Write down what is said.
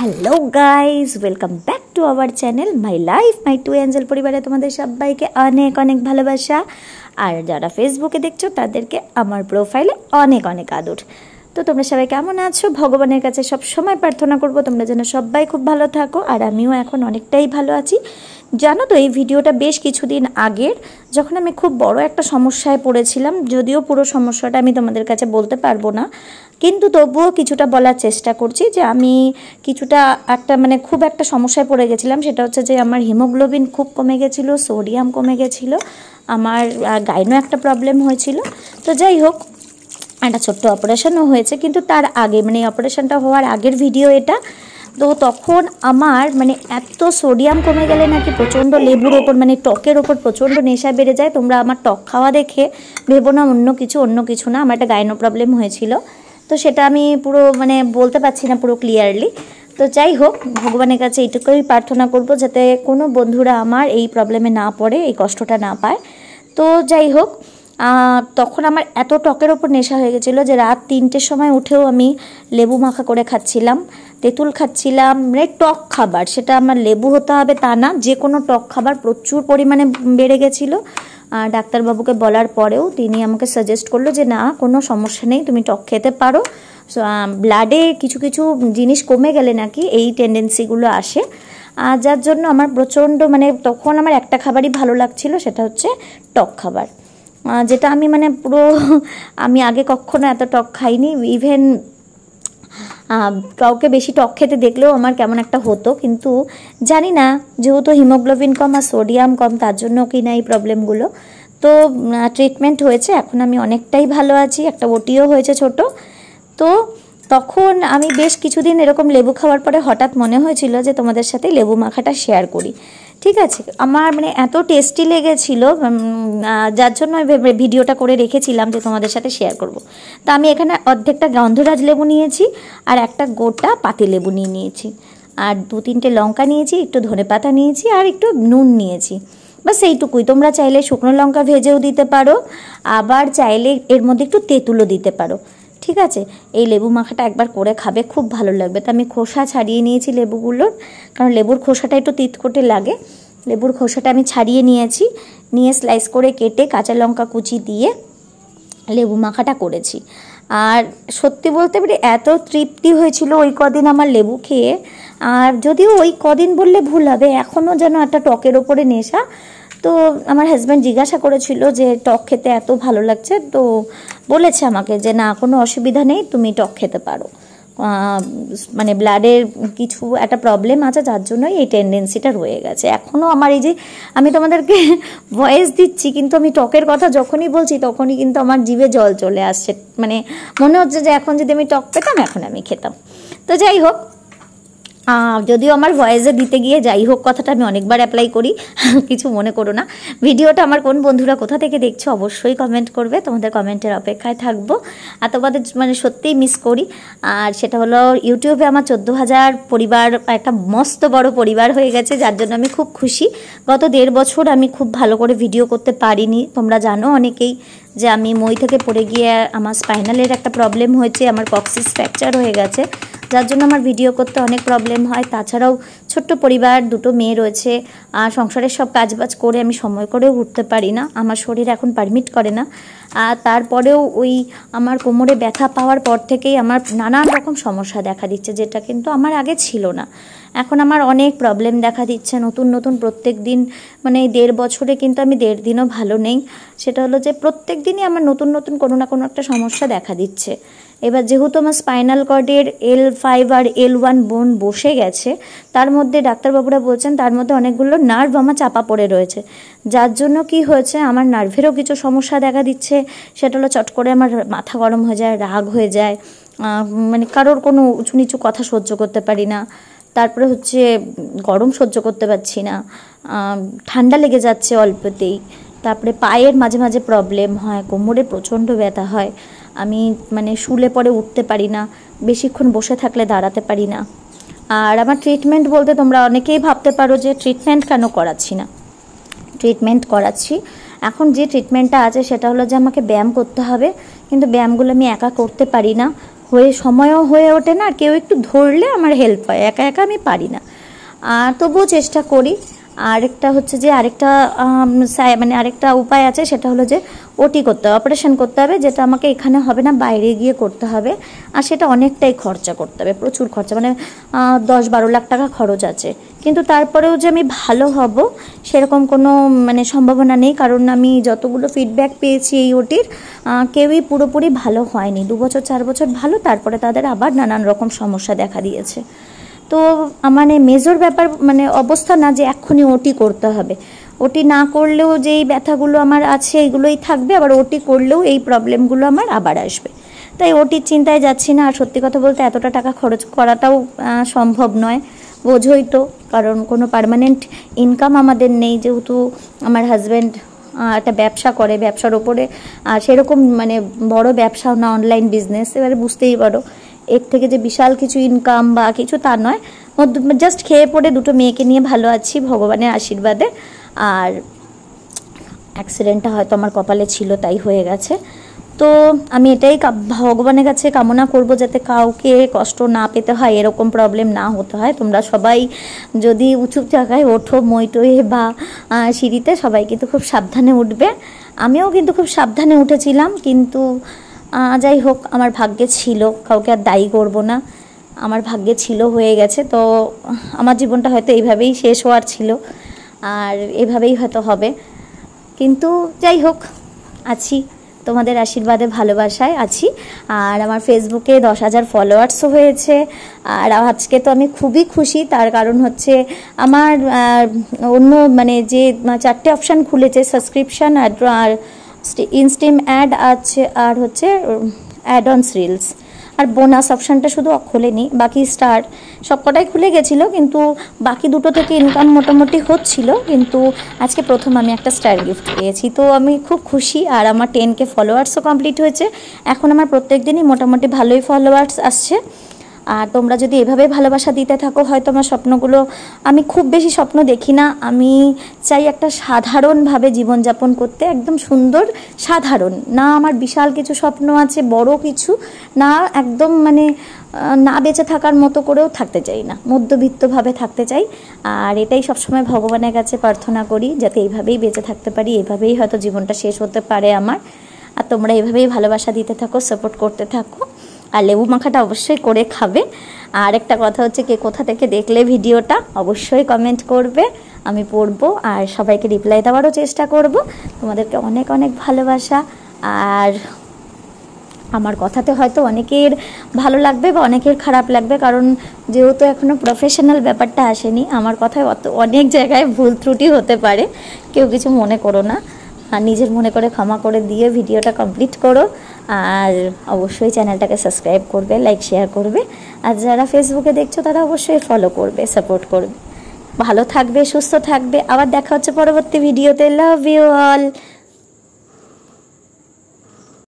Hello guys, welcome back to our channel my life my two angel পরিবারে তোমাদের সবাইকে অনেক অনেক ভালোবাসা। আর যারা ফেসবুকে দেখছো তাদেরকে আমার প্রোফাইলে অনেক অনেক আদর। তো তোমরা সবাই কেমন আছো? ভগবানের কাছে সব সময় প্রার্থনা করবো তোমরা যেন সবাই খুব ভালো থাকো, আর আমিও এখন অনেকটাই ভালো আছি। জানো তো, এই ভিডিওটা বেশ কিছুদিন আগের, যখন আমি খুব বড় একটা সমস্যায় পড়েছিলাম। যদিও পুরো সমস্যাটা আমি তোমাদের কাছে বলতে পারবো না, কিন্তু তবুও কিছুটা বলার চেষ্টা করছি যে আমি কিছুটা খুব একটা সমস্যায় পড়ে গেছিলাম। সেটা হচ্ছে যে আমার হিমোগ্লোবিন খুব কমে গেছিলো, সোডিয়াম কমে গেছিলো, আমার গাইনো একটা প্রবলেম হয়েছিল। তো যাই হোক, একটা ছোট্ট অপারেশনও হয়েছে, কিন্তু তার আগে অপারেশনটা হওয়ার আগের ভিডিও এটা। তো তখন আমার এত সোডিয়াম কমে গেলে নাকি প্রচণ্ড লেবুর ওপর টকের ওপর প্রচণ্ড নেশা বেড়ে যায়। তোমরা আমার টক খাওয়া দেখে ভেবো না অন্য কিছু না, আমার একটা গাইনো প্রবলেম হয়েছিল। তো সেটা আমি পুরো বলতে পারছি না পুরো ক্লিয়ারলি। তো যাই হোক, ভগবানের কাছে এইটুকুই প্রার্থনা করব যাতে কোনো বন্ধুরা আমার এই প্রবলেমে না পড়ে, এই কষ্টটা না পায়। তো যাই হোক, তখন আমার এত টকের ওপর নেশা হয়ে গেছিলো যে রাত 3টের সময় উঠেও আমি লেবু মাখা করে খাচ্ছিলাম, তেঁতুল খাচ্ছিলাম। টক খাবার, সেটা আমার লেবু হতে হবে তা না, যে কোনো টক খাবার প্রচুর পরিমাণে বেড়ে গেছিলো। ডাক্তারবাবুকে বলার পরেও তিনি আমাকে সাজেস্ট করলো যে না, কোনো সমস্যা নেই, তুমি টক খেতে পারো। ব্লাডে কিছু কিছু জিনিস কমে গেলে নাকি এই টেন্ডেন্সিগুলো আসে। যার জন্য আমার প্রচণ্ড তখন আমার একটা খাবারই ভালো লাগছিল, সেটা হচ্ছে টক খাবার, যেটা আমি পুরো আমি আগে কখনো এত টক খাইনি। ইভেন কাউকে বেশি টক খেতে দেখলেও আমার কেমন একটা হতো, কিন্তু জানি না, যেহেতু হিমোগ্লোবিন কম আর সোডিয়াম কম, তার জন্য কি না এই প্রবলেমগুলো। তো ট্রিটমেন্ট হয়েছে, এখন আমি অনেকটাই ভালো আছি, একটা ওটিও হয়েছে ছোট। তো তখন আমি বেশ কিছুদিন এরকম লেবু খাওয়ার পরে হঠাৎ মনে হয়েছিল যে তোমাদের সাথে লেবু মাখাটা শেয়ার করি। ঠিক আছে, আমার এত টেস্টি লেগেছিল, যার জন্য আমি ভিডিওটা করে রেখেছিলাম যে তোমাদের সাথে শেয়ার করব। তো আমি এখানে অর্ধেকটা গন্ধরাজ লেবু নিয়েছি, আর একটা গোটা পাতি লেবু নিয়েছি, আর 2-3টে লঙ্কা নিয়েছি, একটু ধনেপাতা নিয়েছি, আর একটু নুন নিয়েছি। বাস এইটুকুই। তোমরা চাইলে শুকনো লঙ্কা ভেজেও দিতে পারো, আবার চাইলে এর মধ্যে একটু তেঁতুলও দিতে পারো। ঠিক আছে, এই লেবু মাখাটা একবার করে খাবে, খুব ভালো লাগবে। তো আমি খোসা ছাড়িয়ে নিয়েছি লেবুগুলোর, কারণ লেবুর খোসাটা একটু তিতকুটে লাগে। লেবুর খোসাটা আমি ছাড়িয়ে নিয়েছি, নিয়ে স্লাইস করে কেটে কাঁচা লঙ্কা কুচি দিয়ে লেবু মাখাটা করেছি। আর সত্যি বলতে পারি এত তৃপ্তি হয়েছিল ওই কদিন আমার লেবু খেয়ে। আর যদিও ওই কদিন বললে ভুল হবে, এখনও যেন একটা টকের ওপরে নেশা। তো আমার হাজব্যান্ড জিজ্ঞাসা করেছিল যে টক খেতে এত ভালো লাগছে, তো বলেছে আমাকে যে না, কোনো অসুবিধা নেই, তুমি টক খেতে পারো। ব্লাডের কিছু একটা প্রবলেম আছে, যার জন্যই এই টেন্ডেন্সিটা রয়ে গেছে। এখনও আমার এই যে আমি তোমাদেরকে ভয়েস দিচ্ছি, কিন্তু আমি টকের কথা যখনই বলছি তখনই কিন্তু আমার জিভে জল চলে আসছে। মনে হচ্ছে যে এখন যদি আমি টক পেতাম, এখন আমি খেতাম। তো যাই হোক, যদিও আমার ভয়েসে দিতে গিয়ে যাই হোক কথাটা আমি অনেকবার অ্যাপ্লাই করি, কিছু মনে করো না। ভিডিওটা আমার কোন বন্ধুরা কোথা থেকে দেখছো অবশ্যই কমেন্ট করবে, তোমাদের কমেন্টের অপেক্ষায় থাকবো। আর তোমাদের সত্যিই মিস করি। আর সেটা হলো, ইউটিউবে আমার 14,000 পরিবার, একটা মস্ত বড় পরিবার হয়ে গেছে, যার জন্য আমি খুব খুশি। গত 1.5 বছর আমি খুব ভালো করে ভিডিও করতে পারিনি। তোমরা জানো অনেকেই যে আমি মই থেকে পড়ে গিয়ে আমার স্পাইনালের একটা প্রবলেম হয়েছে, আমার কক্সিস ফ্র্যাকচার হয়ে গেছে, যার জন্য আমার ভিডিও করতে অনেক প্রবলেম হয়। তাছাড়াও ছোট্ট পরিবার, 2টো মেয়ে রয়েছে, আর সংসারের সব কাজবাজ করে আমি সময় করেও উঠতে পারি না, আমার শরীর এখন পারমিট করে না। আর তারপরেও ওই আমার কোমরে ব্যথা পাওয়ার পর থেকেই আমার নানান রকম সমস্যা দেখা দিচ্ছে, যেটা কিন্তু আমার আগে ছিল না। এখন আমার অনেক প্রবলেম দেখা দিচ্ছে নতুন নতুন প্রত্যেক দিন। এই 1.5 বছরে কিন্তু আমি 1.5 দিনও ভালো নেই। সেটা হলো যে প্রত্যেক দিনই আমার নতুন নতুন কোনো না কোনো একটা সমস্যা দেখা দিচ্ছে। এবার যেহেতু আমার স্পাইনাল কর্ডের L5 আর L1 বোন বসে গেছে, তার মধ্যে ডাক্তারবাবুরা বলছেন তার মধ্যে অনেকগুলো নার্ভ আমার চাপা পড়ে রয়েছে, যার জন্য কি হয়েছে, আমার নার্ভেরও কিছু সমস্যা দেখা দিচ্ছে। সেটা হলো চট করে আমার মাথা গরম হয়ে যায়, রাগ হয়ে যায়, কারোর কোনো উঁচু নিচু কথা সহ্য করতে পারি না। তারপরে হচ্ছে গরম সহ্য করতে পারছি না, ঠান্ডা লেগে যাচ্ছে অল্পতেই। তারপরে পায়ের মাঝে মাঝে প্রবলেম হয়, কোমরে প্রচণ্ড ব্যথা হয়, আমি শুলে পরে উঠতে পারি না, বেশিক্ষণ বসে থাকলে দাঁড়াতে পারি না। আর আমার ট্রিটমেন্ট বলতে তোমরা অনেকেই ভাবতে পারো যে ট্রিটমেন্ট কেন করাচ্ছি না। ট্রিটমেন্ট করাচ্ছি। এখন যে ট্রিটমেন্টটা আছে সেটা হলো যে আমাকে ব্যায়াম করতে হবে, কিন্তু ব্যায়ামগুলো আমি একা করতে পারি না। সময়ও হয়ে ওঠে না, আর কেউ একটু ধরলে আমার হেল্প হয়, একা একা আমি পারি না। তবুও চেষ্টা করি। আরেকটা হচ্ছে যে মানে আরেকটা উপায় আছে, সেটা হলো যে ওটি করতে হবে, অপারেশন করতে হবে, যেটা আমাকে এখানে হবে না, বাইরে গিয়ে করতে হবে। আর সেটা অনেকটাই খরচা করতে হবে, প্রচুর খরচা, মানে 10-12 লাখ টাকা খরচ আছে। কিন্তু তারপরেও যে আমি ভালো হব সেরকম কোনো মানে সম্ভাবনা নেই, কারণ আমি যতগুলো ফিডব্যাক পেয়েছি এই ওটির, কেউই পুরোপুরি ভালো হয়নি। 2 বছর 4 বছর ভালো, তারপরে তাদের আবার নানান রকম সমস্যা দেখা দিয়েছে। তো মানে মেজর ব্যাপার মানে অবস্থা না যে এক্ষুনি ওটি করতে হবে। ওটি না করলেও যেই ব্যথাগুলো আমার আছে এইগুলোই থাকবে, আবার ওটি করলেও এই প্রবলেমগুলো আমার আবার আসবে। তাই ওটির চিন্তায় যাচ্ছি না। আর সত্যি কথা বলতে এতটা টাকা খরচ করাটাও সম্ভব নয়, বোঝোই তো, কারণ কোনো পার্মানেন্ট ইনকাম আমাদের নেই, যেহেতু আমার হাজব্যান্ড একটা ব্যবসা করে, ব্যবসার ওপরে সেরকম মানে বড় ব্যবসাও না, অনলাইন বিজনেস। এবারে বুঝতেই পারো এর থেকে যে বিশাল কিছু ইনকাম বা কিছু তা নয়, জাস্ট খেয়ে পড়ে দুটো মেয়েকে নিয়ে ভালো আছি ভগবানের আশীর্বাদে। আর অ্যাক্সিডেন্টটা হয়তো আমার কপালে ছিল, তাই হয়ে গেছে। তো আমি এটাই ভগবানের কাছে কামনা করব যাতে কাউকে কষ্ট না পেতে হয়, এরকম প্রবলেম না হতে হয়। তোমরা সবাই যদি উঁচু জায়গায় ওঠো, মইটয়ে বা সিঁড়িতে, সবাই কিন্তু খুব সাবধানে উঠবে। আমিও কিন্তু খুব সাবধানে উঠেছিলাম, কিন্তু যাই হোক আমার ভাগ্যে ছিল, কাউকে আর দায়ী করব না, আমার ভাগ্যে ছিল, হয়ে গেছে। তো আমার জীবনটা হয়তো এইভাবেই শেষ হওয়ার ছিল, আর এভাবেই হয়তো হবে। কিন্তু যাই হোক, আছি তোমাদের আশীর্বাদে, ভালোবাসায় আছি। আর আমার ফেসবুকে 10,000 ফলোয়ার্সও হয়েছে। আর আজকে তো আমি খুবই খুশি, তার কারণ হচ্ছে আমার অন্য মানে যে 4টে অপশান খুলেছে, সাবস্ক্রিপশান আর ইনস্টিম অ্যাড আছে, আর হচ্ছে অ্যাড অনস রিলস, আর বোনাস অপশানটা শুধু খোলেনি, বাকি স্টার সবকটাই খুলে গেছিলো। কিন্তু বাকি দুটো থেকে ইনকাম মোটামুটি হচ্ছিল, কিন্তু আজকে প্রথম আমি একটা স্টার গিফট পেয়েছি, তো আমি খুব খুশি। আর আমার 10K ফলোয়ার্সও কমপ্লিট হয়েছে। এখন আমার প্রত্যেক দিনই মোটামুটি ভালোই ফলোয়ার্স আসছে। আর তোমরা যদি এভাবে ভালোবাসা দিতে থাকো, হয়তো আমার স্বপ্নগুলো, আমি খুব বেশি স্বপ্ন দেখি না, আমি চাই একটা সাধারণভাবে জীবনযাপন করতে, একদম সুন্দর সাধারণ, না আমার বিশাল কিছু স্বপ্ন আছে, বড় কিছু না, একদম মানে না বেঁচে থাকার মতো করেও থাকতে চাই না, মধ্যবিত্তভাবে থাকতে চাই। আর এটাই সবসময় ভগবানের কাছে প্রার্থনা করি, যাতে এইভাবেই বেঁচে থাকতে পারি, এইভাবেই হয়তো জীবনটা শেষ হতে পারে আমার। আর তোমরা এইভাবেই ভালোবাসা দিতে থাকো, সাপোর্ট করতে থাকো। আর লেবু মাখাটা অবশ্যই করে খাবে। আর একটা কথা হচ্ছে, কে কোথা থেকে দেখলে ভিডিওটা অবশ্যই কমেন্ট করবে, আমি পড়বো আর সবাইকে রিপ্লাই দেওয়ারও চেষ্টা করব। তোমাদেরকে অনেক অনেক ভালোবাসা। আর আমার কথাতে হয়তো অনেকের ভালো লাগবে বা অনেকের খারাপ লাগবে, কারণ যেহেতু এখনও প্রফেশনাল ব্যাপারটা আসেনি, আমার কথায় অনেক জায়গায় ভুল ত্রুটি হতে পারে, কেউ কিছু মনে করো না। আর নিজের মনে করে ক্ষমা করে দিয়ে ভিডিওটা কমপ্লিট করো। আর অবশ্যই চ্যানেলটাকে সাবস্ক্রাইব করবে, লাইক শেয়ার করবে। আর যারা ফেসবুকে দেখছো তারা অবশ্যই ফলো করবে, সাপোর্ট করবে। ভালো থাকবে, সুস্থ থাকবে। আবার দেখা হচ্ছে পরবর্তী ভিডিওতে। Love you all.